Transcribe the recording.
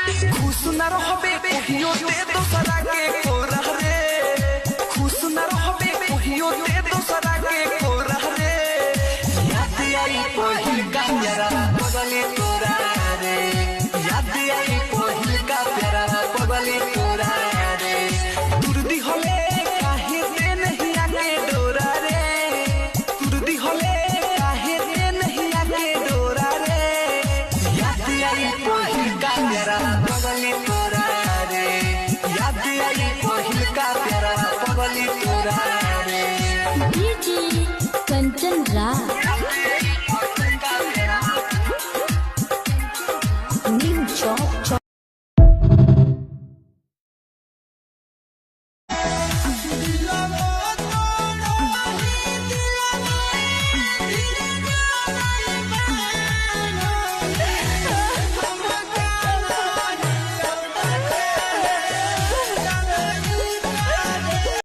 खुश न रहबे कहियो दे दोसरा के कोरा रे, खुश न रहबे कहियो दे दोसरा के कोरा रे। याद आई पहिल का प्यारा बगले तोरा रे, याद आई पहिल का प्यारा बगले तोरा रे। तुरदी होले काहे दे नहीं आके डोरा रे, तुरदी होले काहे दे नहीं आके डोरा रे। याद आई पहिल का प्यारा बगले तोरा रे, याद आई पहिल का प्यारा बगले तोरा रे। डीजे कंचन राज।